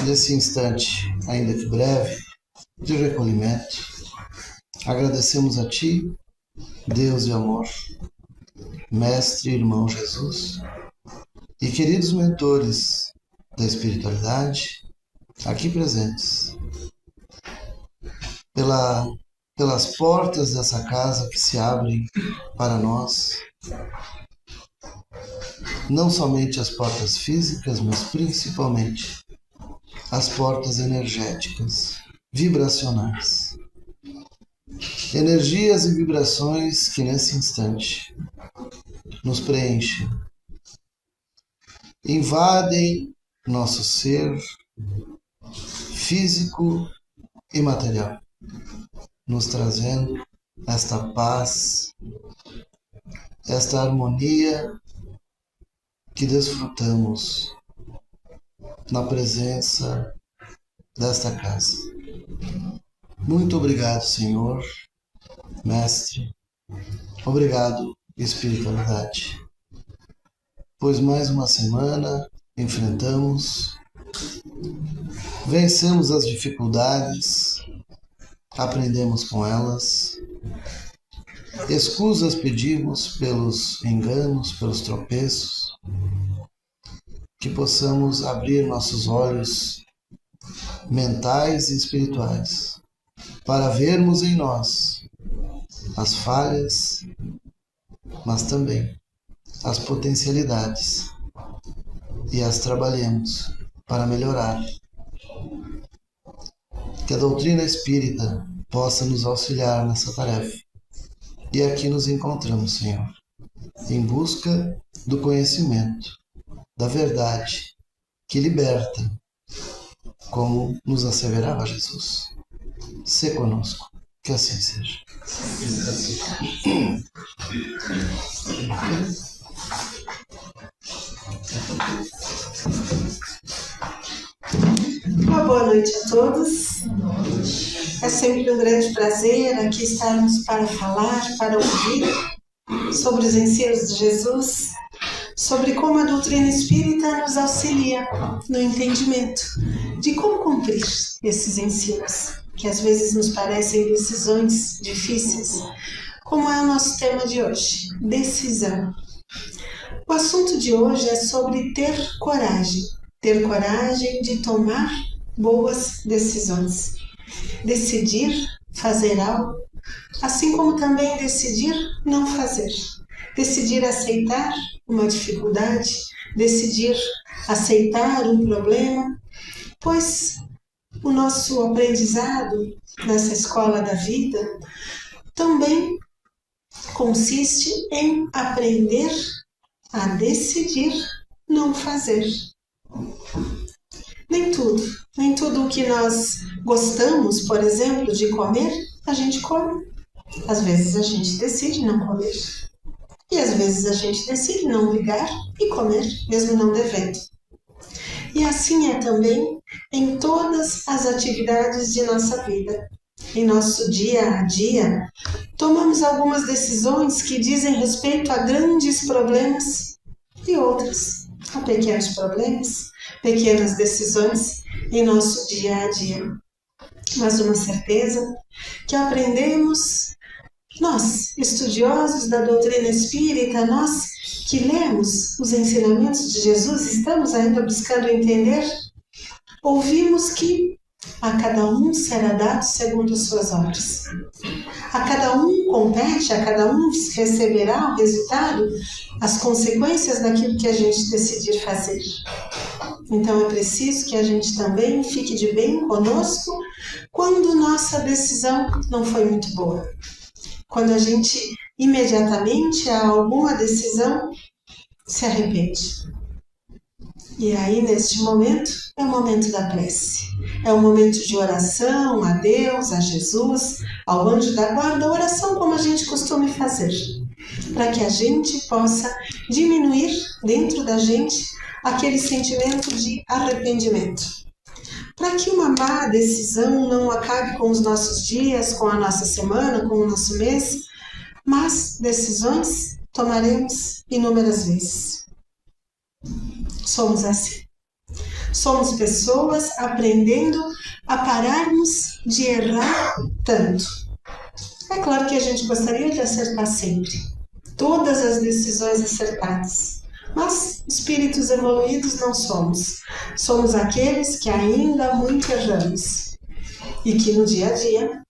Nesse instante, ainda que breve, de recolhimento, agradecemos a Ti, Deus e amor, Mestre e Irmão Jesus, e queridos mentores da espiritualidade, aqui presentes, pelas portas dessa casa que se abrem para nós, não somente as portas físicas, mas principalmente as portas energéticas, vibracionais. Energias e vibrações que nesse instante nos preenchem, invadem nosso ser físico e material, nos trazendo esta paz, esta harmonia que desfrutamos na presença desta casa. Muito obrigado, Senhor, Mestre. Obrigado, espiritualidade. Pois mais uma semana enfrentamos, vencemos as dificuldades, aprendemos com elas, escusas pedimos pelos enganos, pelos tropeços, que possamos abrir nossos olhos mentais e espirituais para vermos em nós as falhas, mas também as potencialidades e as trabalhemos para melhorar. Que a doutrina espírita possa nos auxiliar nessa tarefa. E aqui nos encontramos, Senhor, em busca do conhecimento, da verdade, que liberta, como nos asseverava Jesus. Sê conosco, que assim seja. Uma boa noite a todos. É sempre um grande prazer aqui estarmos para falar, para ouvir sobre os ensinos de Jesus, sobre como a doutrina espírita nos auxilia no entendimento de como cumprir esses ensinos, que às vezes nos parecem decisões difíceis, como é o nosso tema de hoje, decisão. O assunto de hoje é sobre ter coragem de tomar boas decisões, decidir fazer algo, assim como também decidir não fazer, decidir aceitar uma dificuldade, decidir aceitar um problema, pois o nosso aprendizado nessa escola da vida também consiste em aprender a decidir não fazer. Nem tudo o que nós gostamos, por exemplo, de comer, a gente come. Às vezes a gente decide não comer. E às vezes a gente decide não ligar e comer, mesmo não devendo. E assim é também em todas as atividades de nossa vida. Em nosso dia a dia, tomamos algumas decisões que dizem respeito a grandes problemas e outras a pequenos problemas, pequenas decisões em nosso dia a dia. Mas uma certeza que aprendemos, nós, estudiosos da doutrina espírita, nós que lemos os ensinamentos de Jesus, estamos ainda buscando entender, ouvimos que a cada um será dado segundo as suas obras. A cada um compete, a cada um receberá o resultado, as consequências daquilo que a gente decidir fazer. Então é preciso que a gente também fique de bem conosco quando nossa decisão não foi muito boa. Quando a gente imediatamente a alguma decisão se arrepende. E aí, neste momento, é o momento da prece. É o momento de oração a Deus, a Jesus, ao anjo da guarda, oração como a gente costuma fazer, para que a gente possa diminuir dentro da gente aquele sentimento de arrependimento. Para que uma má decisão não acabe com os nossos dias, com a nossa semana, com o nosso mês, mas decisões tomaremos inúmeras vezes. Somos assim. Somos pessoas aprendendo a pararmos de errar tanto. É claro que a gente gostaria de acertar sempre, todas as decisões acertadas. Mas espíritos evoluídos não somos. Somos aqueles que ainda muito erramos. E que no dia a dia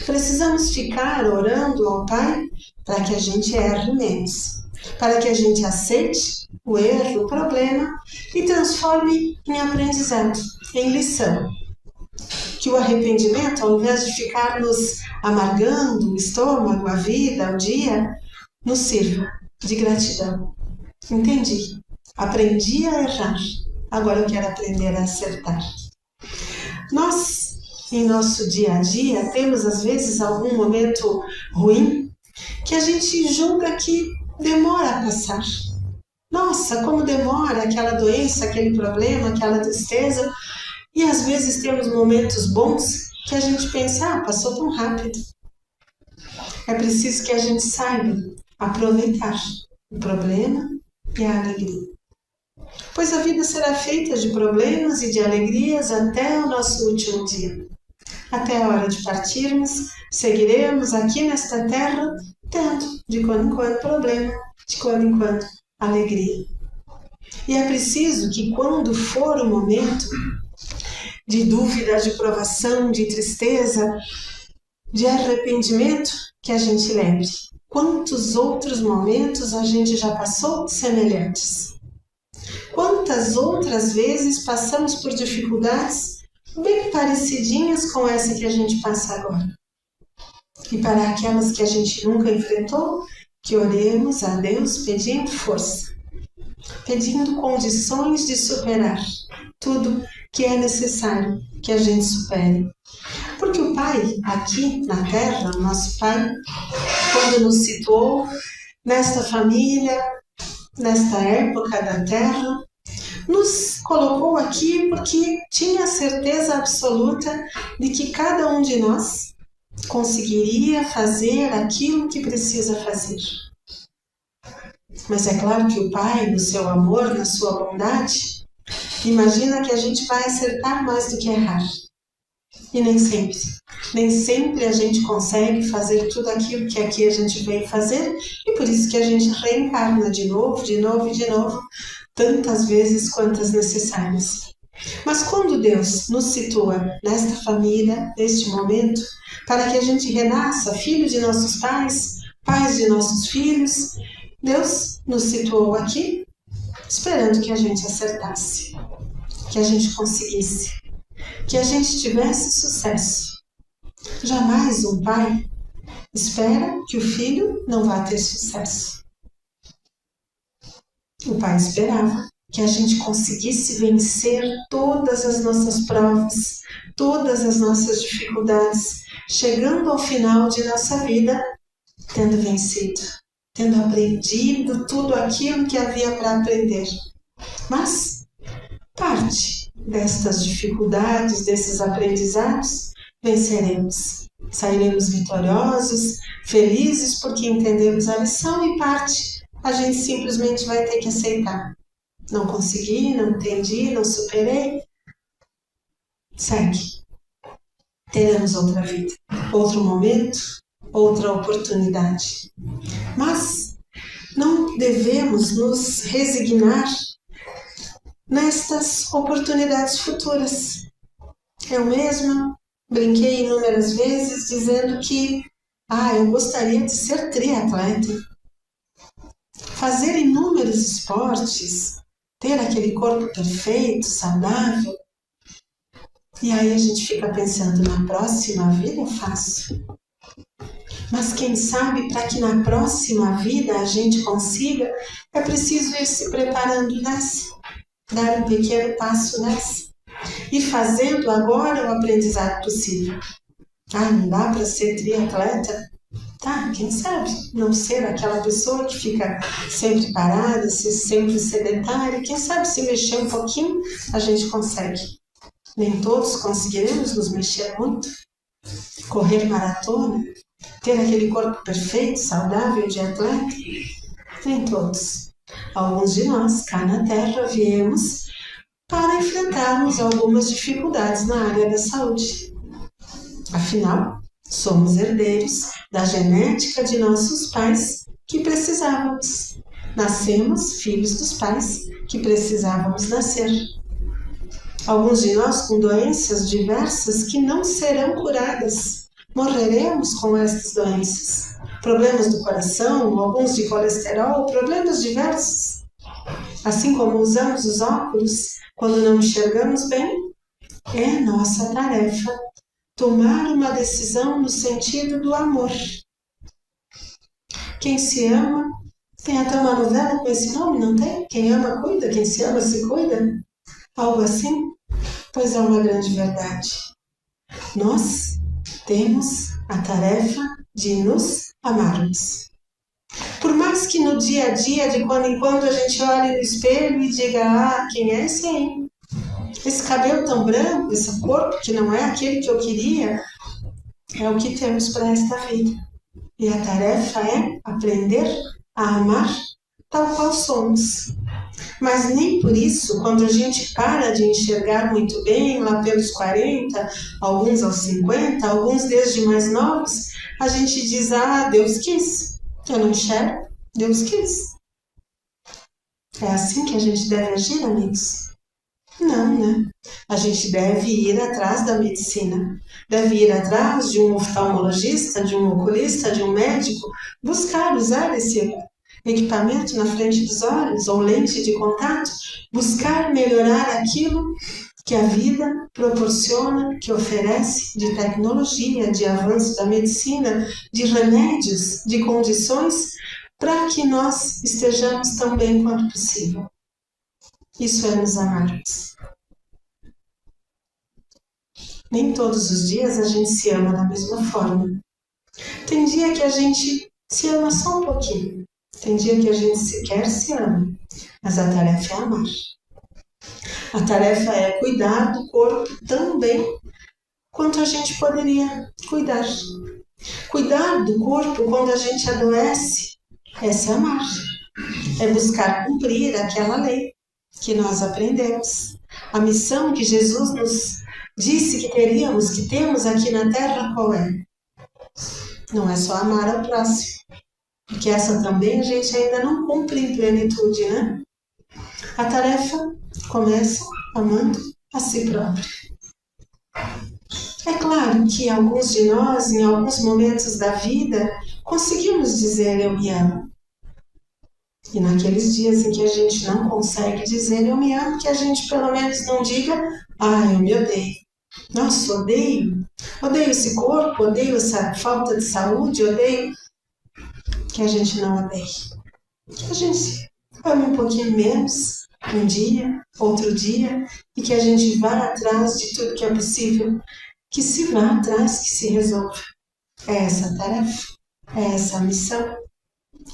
precisamos ficar orando ao Pai para que a gente erre menos. Para que a gente aceite o erro, o problema e transforme em aprendizado, em lição. Que o arrependimento, ao invés de ficar nos amargando o estômago, a vida, o dia, nos sirva de gratidão. Entendi. Aprendi a errar. Agora eu quero aprender a acertar. Nós, em nosso dia a dia, temos às vezes algum momento ruim que a gente julga que demora a passar. Nossa, como demora aquela doença, aquele problema, aquela tristeza. E às vezes temos momentos bons que a gente pensa, passou tão rápido. É preciso que a gente saiba aproveitar o problema e a alegria. Pois a vida será feita de problemas e de alegrias até o nosso último dia. Até a hora de partirmos, seguiremos aqui nesta terra, tendo de quando em quando problema, de quando em quando alegria. E é preciso que quando for o momento de dúvida, de provação, de tristeza, de arrependimento, que a gente lembre quantos outros momentos a gente já passou semelhantes. Quantas outras vezes passamos por dificuldades bem parecidinhas com essa que a gente passa agora. E para aquelas que a gente nunca enfrentou, que oremos a Deus pedindo força, pedindo condições de superar tudo que é necessário que a gente supere. Porque o Pai, aqui na Terra, o nosso Pai, quando nos situou nesta família, nesta época da Terra, nos colocou aqui porque tinha certeza absoluta de que cada um de nós conseguiria fazer aquilo que precisa fazer. Mas é claro que o Pai, no seu amor, na sua bondade, imagina que a gente vai acertar mais do que errar. E nem sempre a gente consegue fazer tudo aquilo que aqui a gente veio fazer, e por isso que a gente reencarna de novo, tantas vezes quantas necessárias. Mas quando Deus nos situa nesta família, neste momento, para que a gente renasça, filho de nossos pais, pais de nossos filhos, Deus nos situou aqui, esperando que a gente acertasse, que a gente conseguisse, que a gente tivesse sucesso. Jamais um pai espera que o filho não vá ter sucesso. O pai esperava que a gente conseguisse vencer todas as nossas provas, todas as nossas dificuldades, chegando ao final de nossa vida, tendo vencido, tendo aprendido tudo aquilo que havia para aprender. Mas parte destas dificuldades, desses aprendizados, venceremos. Sairemos vitoriosos, felizes porque entendemos a lição, e parte a gente simplesmente vai ter que aceitar. Não consegui, não entendi, não superei. Segue. Teremos outra vida, outro momento, outra oportunidade. Mas não devemos nos resignar nestas oportunidades futuras. Eu mesma brinquei inúmeras vezes dizendo que eu gostaria de ser triatleta, fazer inúmeros esportes, ter aquele corpo perfeito, saudável. E aí a gente fica pensando, na próxima vida eu faço. Mas quem sabe para que na próxima vida a gente consiga, é preciso ir se preparando nessa, dar um pequeno passo nessa, e fazendo agora o aprendizado possível. Não dá para ser triatleta? Tá, quem sabe não ser aquela pessoa que fica sempre parada, sempre sedentária. Quem sabe se mexer um pouquinho a gente consegue. Nem todos conseguiremos nos mexer muito, correr maratona, ter aquele corpo perfeito, saudável de atleta. Nem todos. Alguns de nós, cá na Terra, viemos para enfrentarmos algumas dificuldades na área da saúde. Afinal, somos herdeiros da genética de nossos pais que precisávamos. Nascemos filhos dos pais que precisávamos nascer. Alguns de nós com doenças diversas que não serão curadas. Morreremos com estas doenças. Problemas do coração, alguns de colesterol, problemas diversos. Assim como usamos os óculos quando não enxergamos bem, é nossa tarefa tomar uma decisão no sentido do amor. Quem se ama, tem até uma novela com esse nome, não tem? Quem ama cuida, quem se ama se cuida. Algo assim? Pois é uma grande verdade. Nós temos a tarefa de nos amarmos. Por mais que no dia a dia, de quando em quando, a gente olhe no espelho e diga, quem é esse aí? Esse cabelo tão branco, esse corpo que não é aquele que eu queria, é o que temos para esta vida. E a tarefa é aprender a amar tal qual somos. Mas nem por isso, quando a gente para de enxergar muito bem, lá pelos 40, alguns aos 50, alguns desde mais novos, a gente diz, Deus quis. Eu não enxergo, Deus quis. É assim que a gente deve agir, amigos? Não, né? A gente deve ir atrás da medicina, deve ir atrás de um oftalmologista, de um oculista, de um médico, buscar usar esse equipamento na frente dos olhos ou lente de contato, buscar melhorar aquilo que a vida proporciona, que oferece de tecnologia, de avanço da medicina, de remédios, de condições para que nós estejamos tão bem quanto possível. Isso é nos amarmos. Nem todos os dias a gente se ama da mesma forma. Tem dia que a gente se ama só um pouquinho. Tem dia que a gente sequer se ama. Mas a tarefa é amar. A tarefa é cuidar do corpo tão bem quanto a gente poderia cuidar. Cuidar do corpo quando a gente adoece é se amar. É buscar cumprir aquela lei que nós aprendemos. A missão que Jesus nos disse que teríamos, que temos aqui na Terra, qual é? Não é só amar ao próximo, porque essa também a gente ainda não cumpre em plenitude, né? A tarefa começa amando a si próprio. É claro que alguns de nós, em alguns momentos da vida, conseguimos dizer eu me amo. E naqueles dias em que a gente não consegue dizer eu me amo, que a gente pelo menos não diga, eu me odeio. Nossa, odeio esse corpo, odeio essa falta de saúde, odeio. Que a gente não odeie. Que a gente ame um pouquinho menos, um dia, outro dia, e que a gente vá atrás de tudo que é possível. Que se vá atrás, que se resolva. É essa a tarefa, é essa a missão.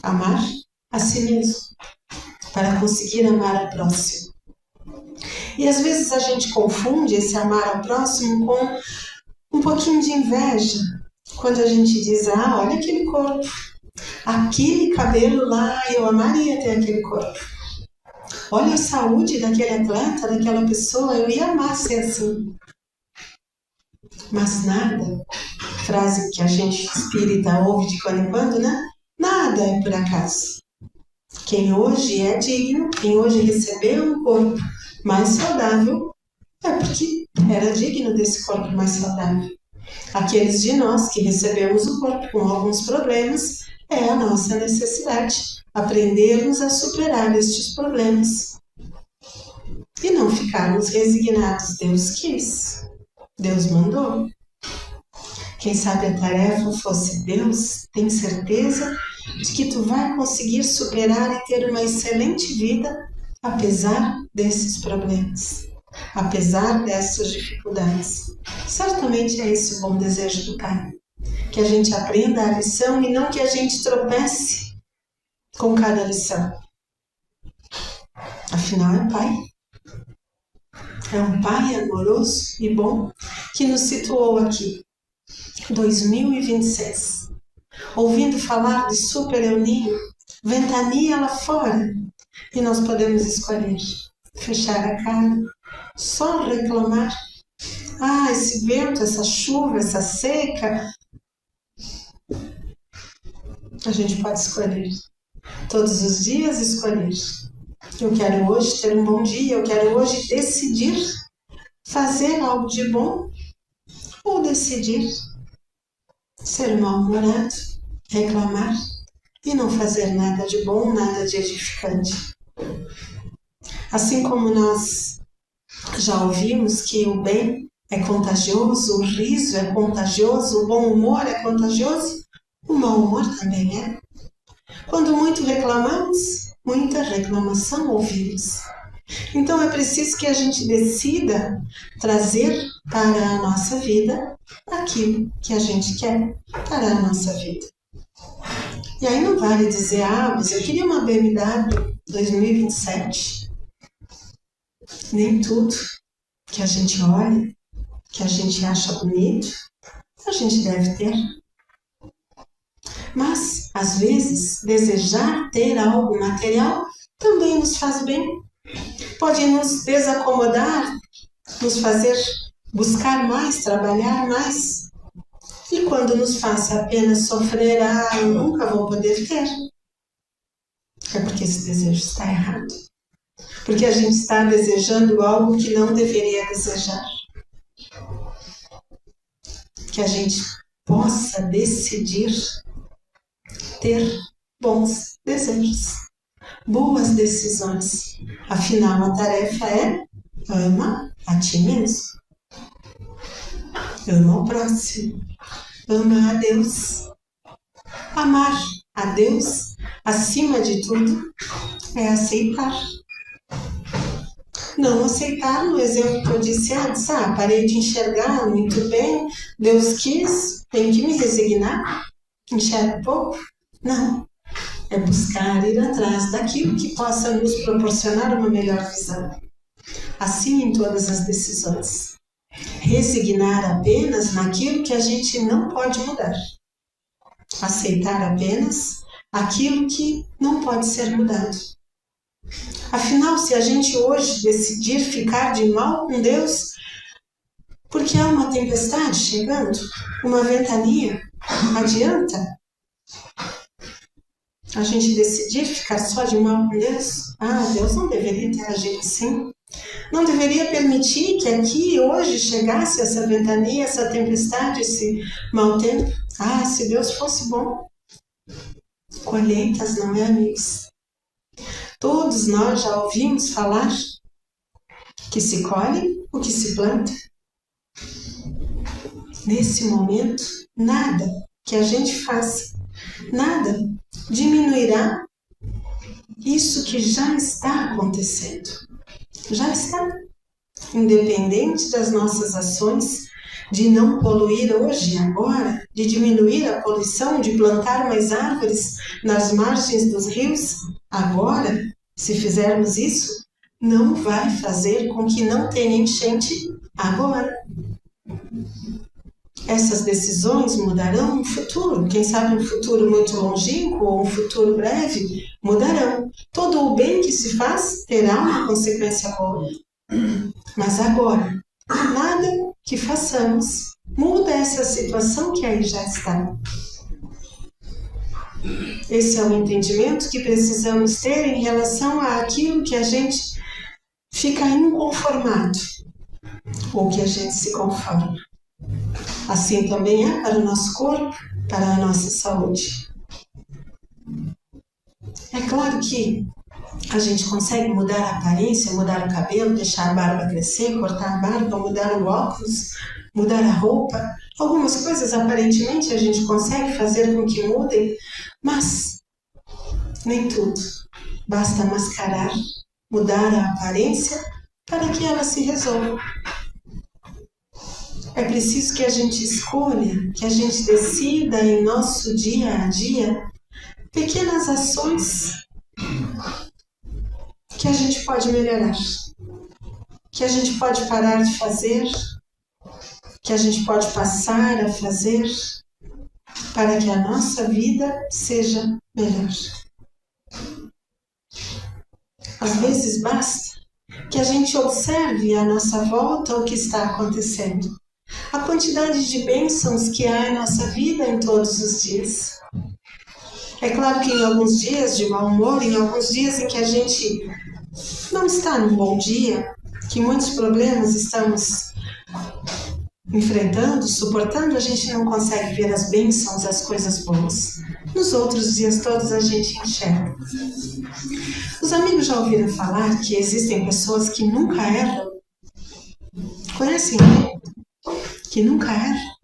Amar a si mesmo, para conseguir amar ao próximo. E às vezes a gente confunde esse amar ao próximo com um pouquinho de inveja. Quando a gente diz, olha aquele corpo, aquele cabelo lá, eu amaria ter aquele corpo. Olha a saúde daquele atleta, daquela pessoa, eu ia amar ser assim. Mas nada, frase que a gente espírita ouve de quando em quando, né? Nada é por acaso. Quem hoje é digno, quem hoje recebeu um corpo mais saudável, é porque era digno desse corpo mais saudável. Aqueles de nós que recebemos o corpo com alguns problemas, é a nossa necessidade, aprendermos a superar estes problemas. E não ficarmos resignados. Deus quis, Deus mandou. Quem sabe a tarefa fosse Deus, tem certeza de que tu vai conseguir superar e ter uma excelente vida, apesar desses problemas, apesar dessas dificuldades. Certamente é esse o bom desejo do Pai. Que a gente aprenda a lição e não que a gente tropece com cada lição. Afinal, é Pai. É um Pai amoroso e bom que nos situou aqui, 2026, ouvindo falar de Super El Niño, ventania lá fora, e nós podemos escolher fechar a cara Só reclamar. Ah, esse vento, essa chuva, essa seca. A gente pode escolher. Todos os dias escolher. Eu quero hoje ter um bom dia, eu quero hoje decidir fazer algo de bom ou decidir ser mal-humorado, reclamar e não fazer nada de bom, nada de edificante. Assim como nós já ouvimos que o bem é contagioso, o riso é contagioso, o bom humor é contagioso, o mau humor também é. Quando muito reclamamos, muita reclamação ouvimos. Então é preciso que a gente decida trazer para a nossa vida aquilo que a gente quer para a nossa vida. E aí não vale dizer, mas eu queria uma BMW 2027. Nem tudo que a gente olha, que a gente acha bonito, a gente deve ter. Mas, às vezes, desejar ter algo material também nos faz bem. Pode nos desacomodar, nos fazer buscar mais, trabalhar mais. E quando nos faça apenas sofrer, eu nunca vou poder ter. É porque esse desejo está errado. Porque a gente está desejando algo que não deveria desejar. Que a gente possa decidir ter bons desejos, boas decisões. Afinal, a tarefa é ama a ti mesmo. Ama o próximo. Ama a Deus. Amar a Deus, acima de tudo, é aceitar. Não aceitar, no exemplo que eu disse antes, parei de enxergar muito bem, Deus quis, tenho que me resignar, enxergo pouco. Não, é buscar ir atrás daquilo que possa nos proporcionar uma melhor visão. Assim em todas as decisões. Resignar apenas naquilo que a gente não pode mudar. Aceitar apenas aquilo que não pode ser mudado. Afinal, se a gente hoje decidir ficar de mal com Deus, porque há uma tempestade chegando, uma ventania, adianta a gente decidir ficar só de mal com Deus? Deus não deveria ter agido assim. Não deveria permitir que aqui hoje chegasse essa ventania, essa tempestade, esse mau tempo. Se Deus fosse bom. Colheitas, não é, amigos? Todos nós já ouvimos falar que se colhe o que se planta. Nesse momento, nada que a gente faça, nada diminuirá isso que já está acontecendo. Já está. Independente das nossas ações, de não poluir hoje, agora, de diminuir a poluição, de plantar mais árvores nas margens dos rios, agora, se fizermos isso, não vai fazer com que não tenha enchente agora. Essas decisões mudarão no futuro, quem sabe um futuro muito longínquo ou um futuro breve, mudarão. Todo o bem que se faz terá uma consequência boa. Mas agora, nada que façamos muda essa situação que aí já está. Esse é o entendimento que precisamos ter em relação àquilo que a gente fica inconformado ou que a gente se conforma. Assim também é para o nosso corpo, para a nossa saúde. É claro que a gente consegue mudar a aparência, mudar o cabelo, deixar a barba crescer, cortar a barba, mudar o óculos, mudar a roupa. Algumas coisas aparentemente a gente consegue fazer com que mudem, mas nem tudo. Basta mascarar, mudar a aparência para que ela se resolva. É preciso que a gente escolha, que a gente decida em nosso dia a dia pequenas ações que a gente pode melhorar, que a gente pode parar de fazer, que a gente pode passar a fazer para que a nossa vida seja melhor. Às vezes basta que a gente observe à nossa volta o que está acontecendo. A quantidade de bênçãos que há em nossa vida em todos os dias. É claro que em alguns dias de mau humor, em alguns dias em que a gente não está num bom dia, que muitos problemas estamos enfrentando, suportando, a gente não consegue ver as bênçãos, as coisas boas. Nos outros dias todos a gente enxerga. Os amigos já ouviram falar que existem pessoas que nunca erram? Conhecem alguém que nunca erra?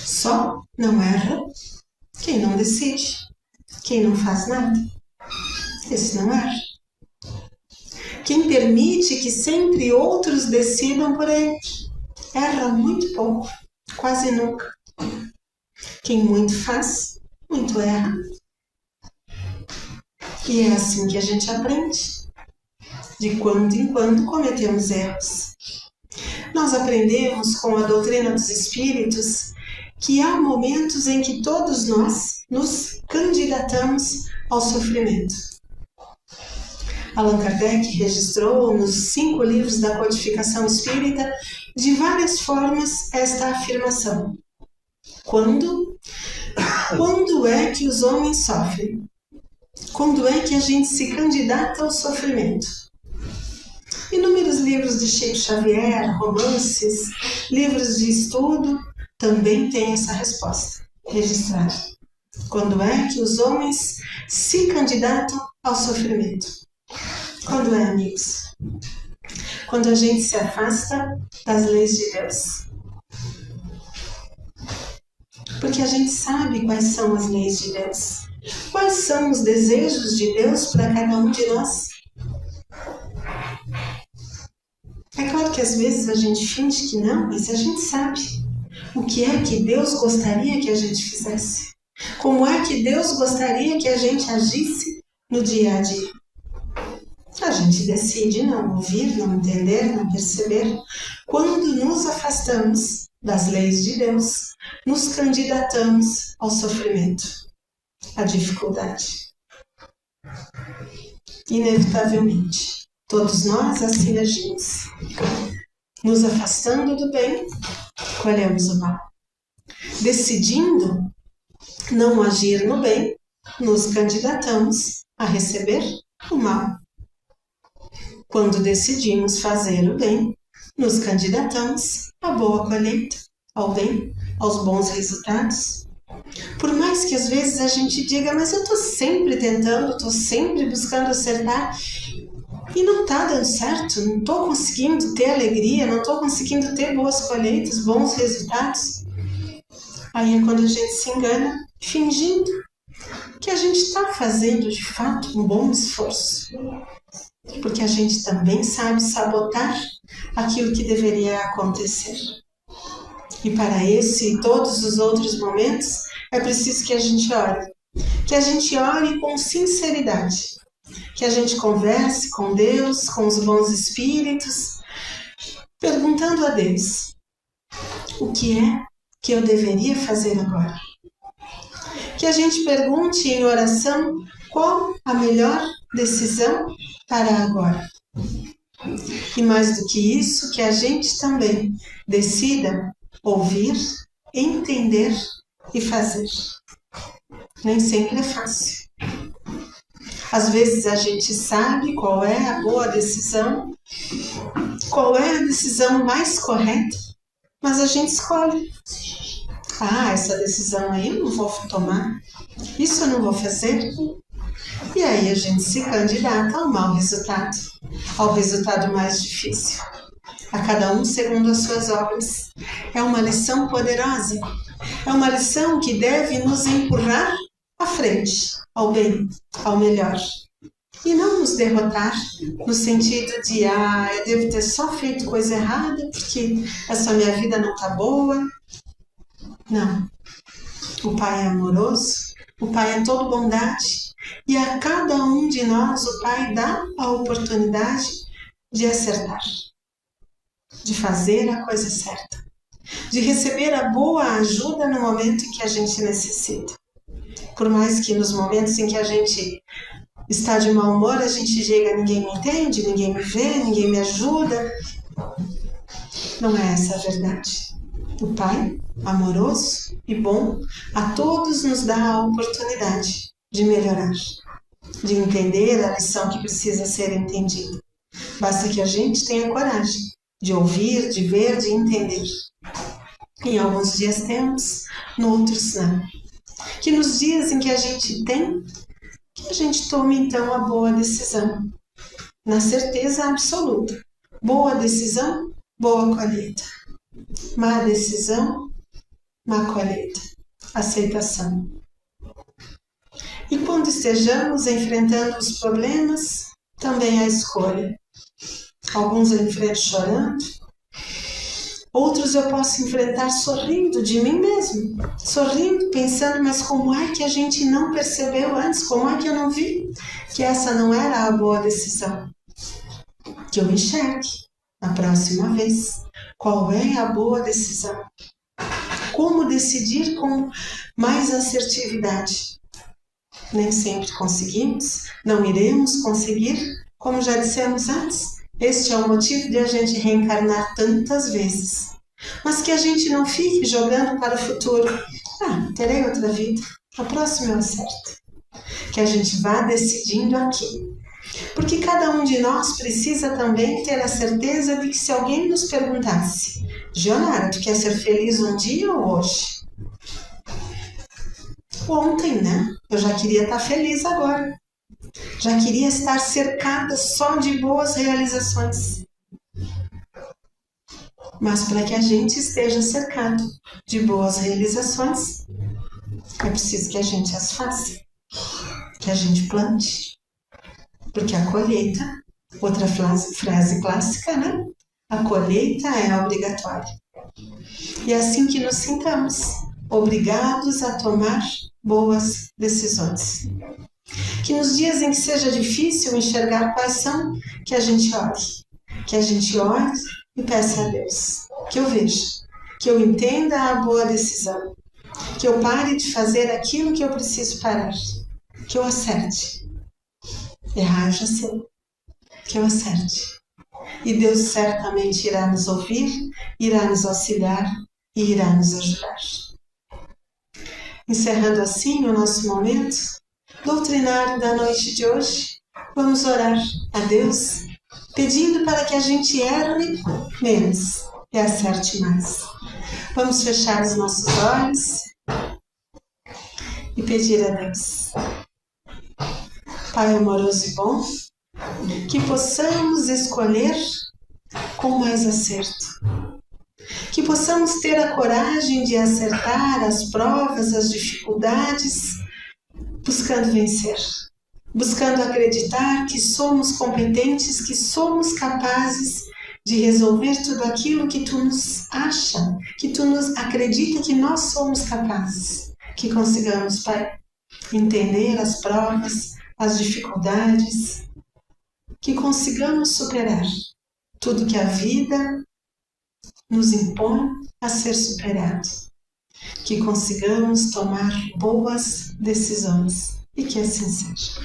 Só não erra quem não decide, quem não faz nada. Esse não erra. Quem permite que sempre outros decidam por ele, erra muito pouco, quase nunca. Quem muito faz, muito erra. E é assim que a gente aprende. De quando em quando cometemos erros. Nós aprendemos com a doutrina dos espíritos que há momentos em que todos nós nos candidatamos ao sofrimento. Allan Kardec registrou nos 5 livros da codificação espírita de várias formas esta afirmação. Quando é que os homens sofrem? Quando é que a gente se candidata ao sofrimento? Inúmeros livros de Chico Xavier, romances, livros de estudo também têm essa resposta registrada. Quando é que os homens se candidatam ao sofrimento? Quando é, amigos? Quando a gente se afasta das leis de Deus. Porque a gente sabe quais são as leis de Deus. Quais são os desejos de Deus para cada um de nós? É claro que às vezes a gente finge que não, mas a gente sabe o que é que Deus gostaria que a gente fizesse. Como é que Deus gostaria que a gente agisse no dia a dia. A gente decide não ouvir, não entender, não perceber. Quando nos afastamos das leis de Deus, nos candidatamos ao sofrimento, à dificuldade. Inevitavelmente, todos nós assim agimos. Nos afastando do bem, colhemos o mal. Decidindo não agir no bem, nos candidatamos a receber o mal. Quando decidimos fazer o bem, nos candidatamos à boa colheita, ao bem, aos bons resultados. Por mais que às vezes a gente diga, mas eu estou sempre tentando, estou sempre buscando acertar e não está dando certo, não estou conseguindo ter alegria, não estou conseguindo ter boas colheitas, bons resultados. Aí é quando a gente se engana, fingindo que a gente está fazendo de fato um bom esforço. Porque a gente também sabe sabotar aquilo que deveria acontecer. E para esse e todos os outros momentos, é preciso que a gente ore. Que a gente ore com sinceridade. Que a gente converse com Deus, com os bons espíritos, perguntando a Deus: o que é que eu deveria fazer agora? Que a gente pergunte em oração qual a melhor decisão para agora. E mais do que isso, que a gente também decida ouvir, entender e fazer. Nem sempre é fácil. Às vezes a gente sabe qual é a boa decisão, qual é a decisão mais correta, mas a gente escolhe. Essa decisão aí eu não vou tomar, isso eu não vou fazer. E aí a gente se candidata ao mau resultado, ao resultado mais difícil. A cada um segundo as suas obras. É uma lição poderosa, é uma lição que deve nos empurrar à frente, ao bem, ao melhor. E não nos derrotar no sentido de, eu devo ter só feito coisa errada porque essa minha vida não está boa. Não. O Pai é amoroso, o Pai é todo bondade. E a cada um de nós o Pai dá a oportunidade de acertar, de fazer a coisa certa, de receber a boa ajuda no momento em que a gente necessita. Por mais que nos momentos em que a gente está de mau humor, a gente chega, ninguém me entende, ninguém me vê, ninguém me ajuda. Não é essa a verdade. O Pai, amoroso e bom, a todos nos dá a oportunidade de melhorar, de entender a lição que precisa ser entendida. Basta que a gente tenha coragem de ouvir, de ver, de entender. Em alguns dias temos, noutros não. Que nos dias em que a gente tem, que a gente tome então a boa decisão. Na certeza absoluta. Boa decisão, boa colheita. Má decisão, má colheita. Aceitação. E quando estejamos enfrentando os problemas, também a escolha. Alguns eu enfrento chorando, outros eu posso enfrentar sorrindo de mim mesmo. Sorrindo, pensando, mas como é que a gente não percebeu antes? Como é que eu não vi que essa não era a boa decisão? Que eu enxergue na próxima vez qual é a boa decisão. Como decidir com mais assertividade? Nem sempre conseguimos, não iremos conseguir, como já dissemos antes. Este é o motivo de a gente reencarnar tantas vezes. Mas que a gente não fique jogando para o futuro. Terei outra vida, a próxima eu acerto. Que a gente vá decidindo aqui. Porque cada um de nós precisa também ter a certeza de que se alguém nos perguntasse: Gionara, tu quer ser feliz um dia ou hoje? Ontem, né? Eu já queria estar feliz agora. Já queria estar cercada só de boas realizações. Mas para que a gente esteja cercado de boas realizações, é preciso que a gente as faça. Que a gente plante. Porque a colheita, outra frase clássica, né? A colheita é obrigatória. E é assim que nos sintamos, obrigados a tomar boas decisões. Que nos dias em que seja difícil enxergar quais são, que a gente ore. Que a gente ore e peça a Deus. Que eu veja, que eu entenda a boa decisão. Que eu pare de fazer aquilo que eu preciso parar. Que eu acerte. Errar eu já sei. Que eu acerte. E Deus certamente irá nos ouvir, irá nos auxiliar e irá nos ajudar. Encerrando assim o nosso momento doutrinário da noite de hoje, vamos orar a Deus, pedindo para que a gente erre menos e acerte mais. Vamos fechar os nossos olhos e pedir a Deus. Pai amoroso e bom, que possamos escolher com mais acerto. Que possamos ter a coragem de acertar as provas, as dificuldades, buscando vencer, buscando acreditar que somos competentes, que somos capazes de resolver tudo aquilo que tu nos acha, que tu nos acredita que nós somos capazes. Que consigamos, Pai, entender as provas, as dificuldades, que consigamos superar tudo que a vida nos impõe a ser superado. Que consigamos tomar boas decisões e que assim seja.